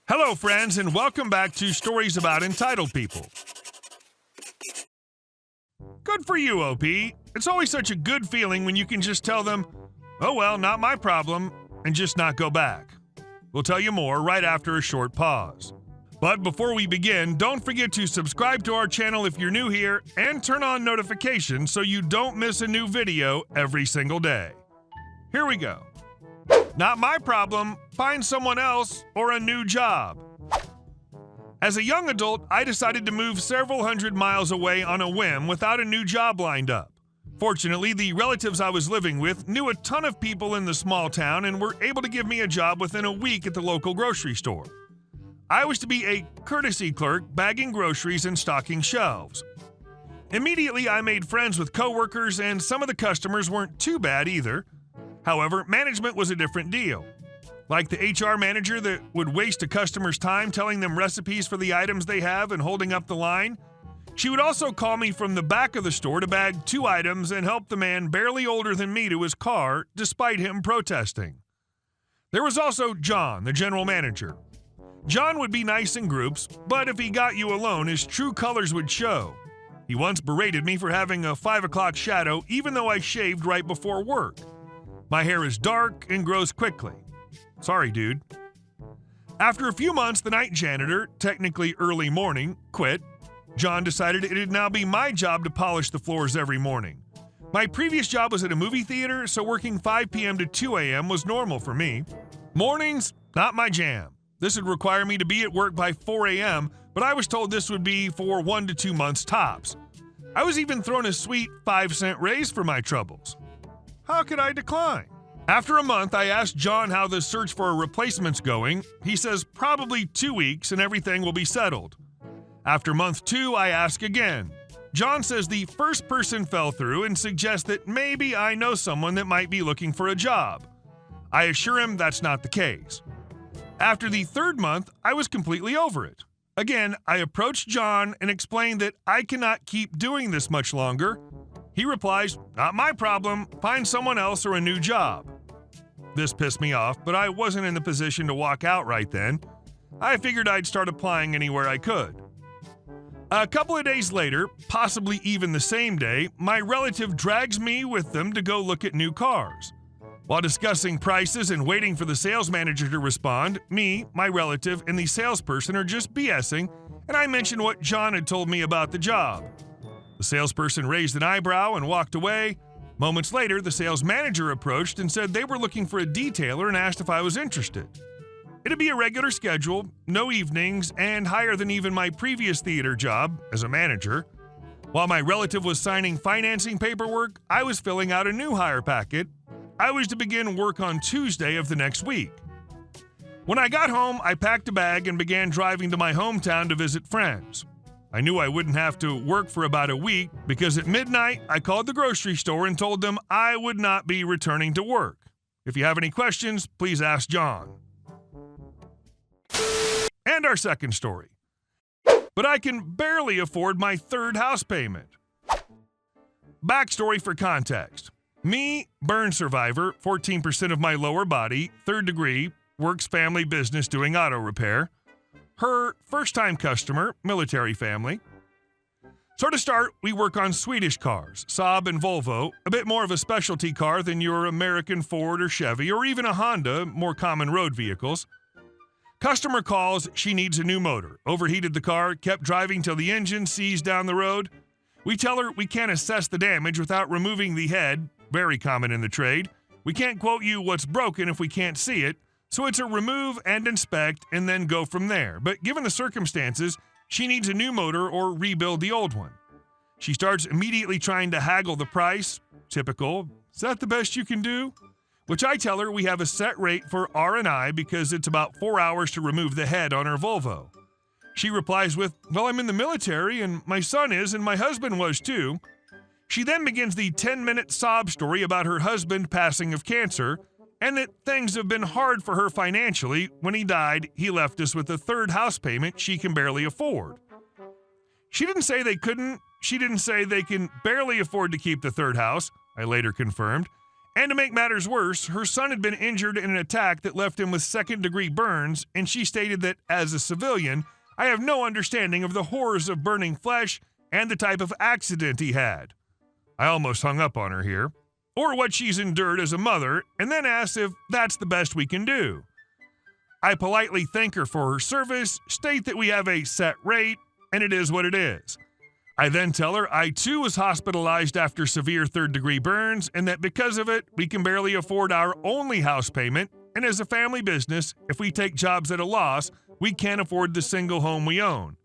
Hello, friends, and welcome back to Stories About Entitled People. Good for you, OP. It's always such a good feeling when you can just tell them, oh well, not my problem, and just not go back. We'll tell you more right after a short pause. But before we begin, don't forget to subscribe to our channel if you're new here and turn on notifications so you don't miss a new video every single day. Here we go. Not my problem, find someone else or a new job. As a young adult, I decided to move several hundred miles away on a whim without a new job lined up. Fortunately, the relatives I was living with knew a ton of people in the small town and were able to give me a job within a week at the local grocery store. I was to be a courtesy clerk bagging groceries and stocking shelves. Immediately, I made friends with coworkers and some of the customers weren't too bad either. However, management was a different deal. Like the HR manager that would waste a customer's time telling them recipes for the items they have and holding up the line, she would also call me from the back of the store to bag 2 items and help the man barely older than me to his car, despite him protesting. There was also John, the general manager. John would be nice in groups, but if he got you alone, his true colors would show. He once berated me for having a 5 o'clock shadow even though I shaved right before work. My hair is dark and grows quickly. Sorry, dude. After a few months, the night janitor, technically early morning, quit. John decided it'd now be my job to polish the floors every morning. My previous job was at a movie theater, so working 5 p.m. to 2 a.m. was normal for me. Mornings, not my jam. This would require me to be at work by 4 a.m., but I was told this would be for 1 to 2 months tops. I was even thrown a sweet 5-cent raise for my troubles. How could I decline? After a month, I asked John how the search for a replacement's going. He says probably 2 weeks and everything will be settled. After month 2, I ask again. John says the first person fell through and suggests that maybe I know someone that might be looking for a job. I assure him that's not the case. After the 3rd month, I was completely over it. Again, I approached John and explained that I cannot keep doing this much longer. He replies, not my problem, find someone else or a new job. This pissed me off, but I wasn't in the position to walk out right then. I figured I'd start applying anywhere I could. A couple of days later, possibly even the same day, my relative drags me with them to go look at new cars. While discussing prices and waiting for the sales manager to respond, me, my relative, and the salesperson are just BSing, and I mention what John had told me about the job. The salesperson raised an eyebrow and walked away. Moments later, the sales manager approached and said they were looking for a detailer and asked if I was interested. It'd be a regular schedule, no evenings, and higher than even my previous theater job as a manager. While my relative was signing financing paperwork, I was filling out a new hire packet. I was to begin work on Tuesday of the next week. When I got home, I packed a bag and began driving to my hometown to visit friends. I knew I wouldn't have to work for about a week because at midnight, I called the grocery store and told them I would not be returning to work. If you have any questions, please ask John. And our second story. But I can barely afford my 3rd house payment. Backstory for context. Me, burn survivor, 14% of my lower body, 3rd degree, works family business doing auto repair. Her first-time customer, military family. So to start, we work on Swedish cars, Saab and Volvo, a bit more of a specialty car than your American Ford or Chevy, or even a Honda, more common road vehicles. Customer calls, she needs a new motor. Overheated the car, kept driving till the engine seized down the road. We tell her we can't assess the damage without removing the head, very common in the trade. We can't quote you what's broken if we can't see it. So it's a remove and inspect and then go from there. But given the circumstances, she needs a new motor or rebuild the old one. She starts immediately trying to haggle the price. Typical. Is that the best you can do? Which I tell her we have a set rate for R&I because it's about 4 hours to remove the head on her Volvo. She replies with, well, I'm in the military and my son is and my husband was too. She then begins the 10-minute sob story about her husband passing of cancer and that things have been hard for her financially. When he died, he left us with a 3rd house payment she can barely afford. She didn't say they couldn't. She didn't say they can barely afford to keep the 3rd house, I later confirmed. And to make matters worse, her son had been injured in an attack that left him with second-degree burns, and she stated that, as a civilian, I have no understanding of the horrors of burning flesh and the type of accident he had. I almost hung up on her here. Or what she's endured as a mother, and then asked if that's the best we can do. I politely thank her for her service, state that we have a set rate, and it is what it is. I then tell her I too was hospitalized after severe third-degree burns, and that because of it, we can barely afford our only house payment, and as a family business, if we take jobs at a loss, we can't afford the single home we own.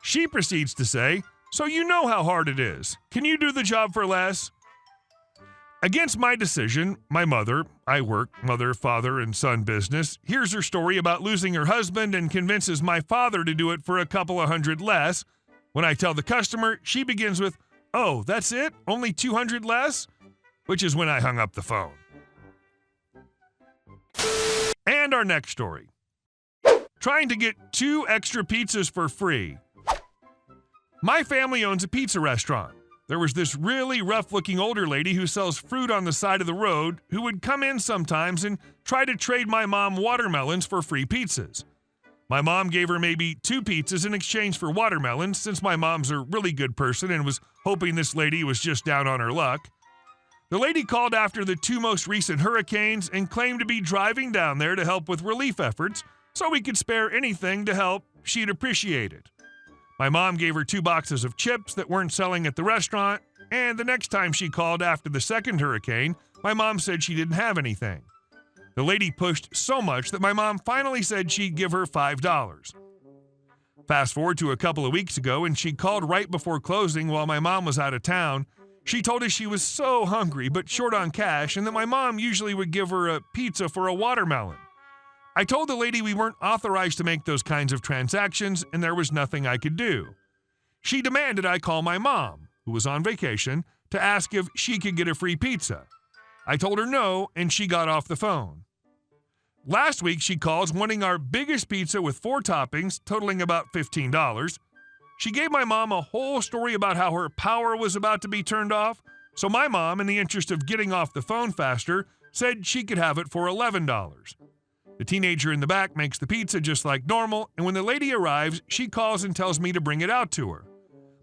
She proceeds to say, "So you know how hard it is. Can you do the job for less?" Against my decision, my mother, I work mother, father, and son business, hears her story about losing her husband and convinces my father to do it for a couple of $100 less. When I tell the customer, she begins with, "Oh, that's it? Only $200 less?" Which is when I hung up the phone. And our next story. Trying to get 2 extra pizzas for free. My family owns a pizza restaurant. There was this really rough-looking older lady who sells fruit on the side of the road who would come in sometimes and try to trade my mom watermelons for free pizzas. My mom gave her maybe 2 pizzas in exchange for watermelons since my mom's a really good person and was hoping this lady was just down on her luck. The lady called after the 2 most recent hurricanes and claimed to be driving down there to help with relief efforts, so we could spare anything to help she'd appreciate it. My mom gave her 2 boxes of chips that weren't selling at the restaurant, and the next time she called after the second hurricane, my mom said she didn't have anything. The lady pushed so much that my mom finally said she'd give her $5. Fast forward to a couple of weeks ago, and she called right before closing while my mom was out of town. She told us she was so hungry but short on cash, and that my mom usually would give her a pizza for a watermelon. I told the lady we weren't authorized to make those kinds of transactions, and there was nothing I could do. She demanded I call my mom, who was on vacation, to ask if she could get a free pizza. I told her no, and she got off the phone. Last week, she calls wanting our biggest pizza with 4 toppings, totaling about $15. She gave my mom a whole story about how her power was about to be turned off, so my mom, in the interest of getting off the phone faster, said she could have it for $11. The teenager in the back makes the pizza just like normal, and when the lady arrives, she calls and tells me to bring it out to her.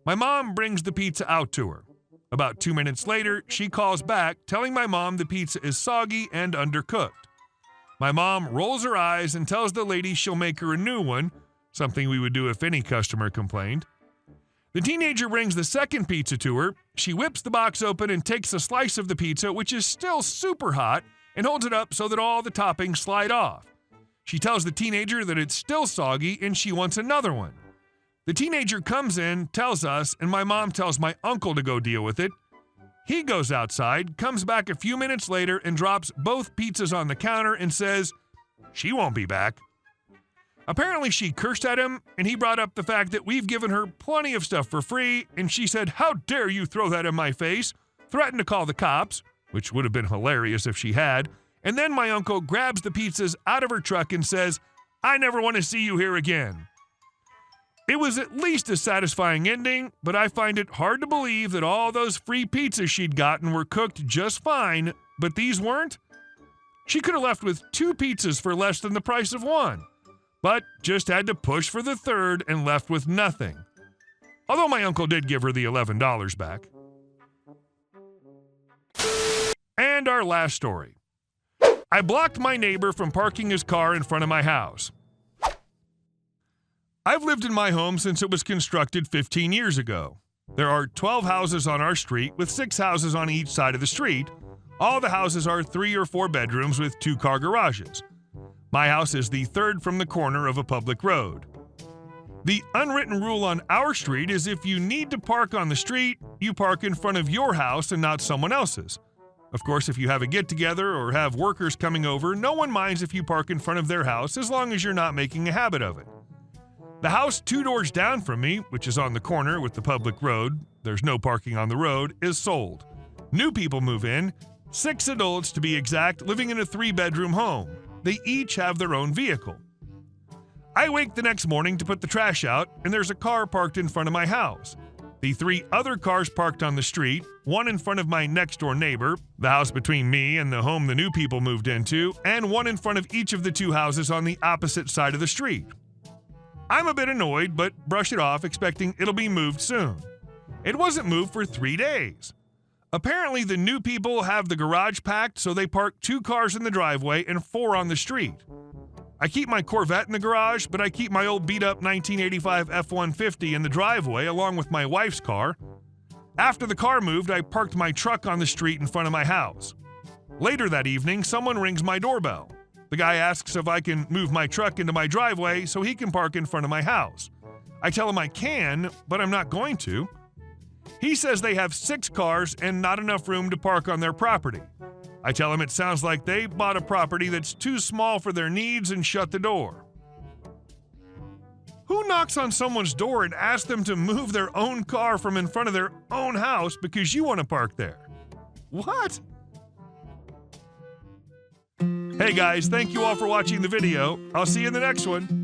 My mom brings the pizza out to her. About 2 minutes later, she calls back, telling my mom the pizza is soggy and undercooked. My mom rolls her eyes and tells the lady she'll make her a new one, something we would do if any customer complained. The teenager brings the second pizza to her. She whips the box open and takes a slice of the pizza, which is still super hot, and holds it up so that all the toppings slide off. She tells the teenager that it's still soggy and she wants another one. The teenager comes in, tells us, and my mom tells my uncle to go deal with it. He goes outside, comes back a few minutes later, and drops both pizzas on the counter and says, "She won't be back." Apparently she cursed at him, and he brought up the fact that we've given her plenty of stuff for free, and she said, "How dare you throw that in my face?" Threatened to call the cops, which would have been hilarious if she had, and then my uncle grabs the pizzas out of her truck and says, "I never want to see you here again." It was at least a satisfying ending, but I find it hard to believe that all those free pizzas she'd gotten were cooked just fine, but these weren't. She could have left with 2 pizzas for less than the price of 1, but just had to push for the third and left with nothing. Although my uncle did give her the $11 back. And our last story. I blocked my neighbor from parking his car in front of my house. I've lived in my home since it was constructed 15 years ago. There are 12 houses on our street with 6 houses on each side of the street. All the houses are 3 or 4 bedrooms with 2-car garages. My house is the third from the corner of a public road. The unwritten rule on our street is if you need to park on the street, you park in front of your house and not someone else's. Of course, if you have a get-together or have workers coming over, no one minds if you park in front of their house as long as you're not making a habit of it. The house 2 doors down from me, which is on the corner with the public road, there's no parking on the road, is sold. New people move in, 6 adults to be exact, living in a 3-bedroom home. They each have their own vehicle. I wake the next morning to put the trash out, and there's a car parked in front of my house. The 3 other cars parked on the street, one in front of my next-door neighbor, the house between me and the home the new people moved into, and one in front of each of the 2 houses on the opposite side of the street. I'm a bit annoyed, but brush it off, expecting it'll be moved soon. It wasn't moved for 3 days. Apparently, the new people have the garage packed, so they park 2 cars in the driveway and 4 on the street. I keep my Corvette in the garage, but I keep my old beat-up 1985 F-150 in the driveway along with my wife's car. After the car moved, I parked my truck on the street in front of my house. Later that evening, someone rings my doorbell. The guy asks if I can move my truck into my driveway so he can park in front of my house. I tell him I can, but I'm not going to. He says they have 6 cars and not enough room to park on their property. I tell him it sounds like they bought a property that's too small for their needs and shut the door. Who knocks on someone's door and asks them to move their own car from in front of their own house because you want to park there? What? Hey guys, thank you all for watching the video. I'll see you in the next one.